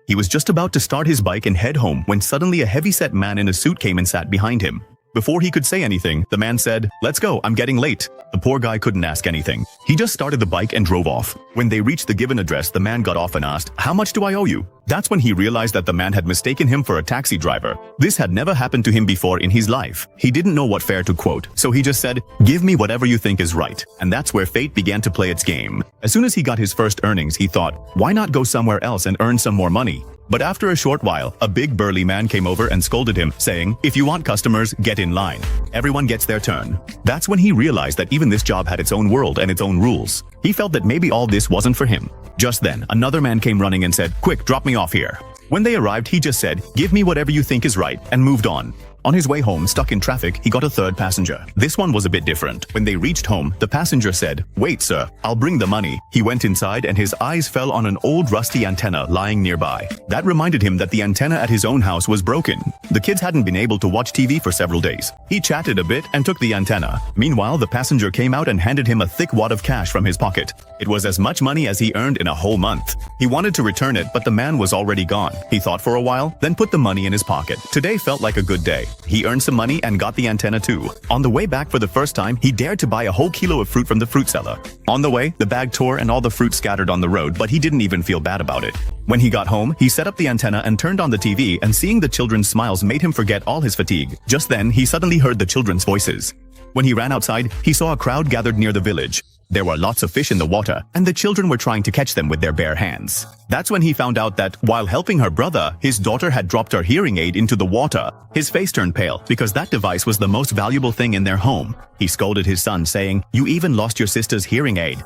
He was just about to start his bike and head home when suddenly a heavy-set man in a suit came and sat behind him. Before he could say anything, the man said, "Let's go, I'm getting late." The poor guy couldn't ask anything. He just started the bike and drove off. When they reached the given address, the man got off and asked, "How much do I owe you?" That's when he realized that the man had mistaken him for a taxi driver. This had never happened to him before in his life. He didn't know what fare to quote, so he just said, "Give me whatever you think is right." And that's where fate began to play its game. As soon as he got his first earnings, he thought, why not go somewhere else and earn some more money? But after a short while, a big burly man came over and scolded him, saying, "If you want customers, get in line. Everyone gets their turn." That's when he realized that even this job had its own world and its own rules. He felt that maybe all this wasn't for him. Just then, another man came running and said, "Quick, drop me off here." When they arrived, he just said, "Give me whatever you think is right," and moved on. On his way home, stuck in traffic, he got a third passenger. This one was a bit different. When they reached home, the passenger said, "Wait, sir, I'll bring the money." He went inside and his eyes fell on an old rusty antenna lying nearby. That reminded him that the antenna at his own house was broken. The kids hadn't been able to watch TV for several days. He chatted a bit and took the antenna. Meanwhile, the passenger came out and handed him a thick wad of cash from his pocket. It was as much money as he earned in a whole month. He wanted to return it, but the man was already gone. He thought for a while, then put the money in his pocket. Today felt like a good day. He earned some money and got the antenna too. On the way back for the first time, he dared to buy a whole kilo of fruit from the fruit seller. On the way, the bag tore and all the fruit scattered on the road, but he didn't even feel bad about it. When he got home, he set up the antenna and turned on the TV, and seeing the children's smiles made him forget all his fatigue. Just then, he suddenly heard the children's voices. When he ran outside, he saw a crowd gathered near the village. There were lots of fish in the water, and the children were trying to catch them with their bare hands. That's when he found out that, while helping her brother, his daughter had dropped her hearing aid into the water. His face turned pale, because that device was the most valuable thing in their home. He scolded his son, saying, "You even lost your sister's hearing aid."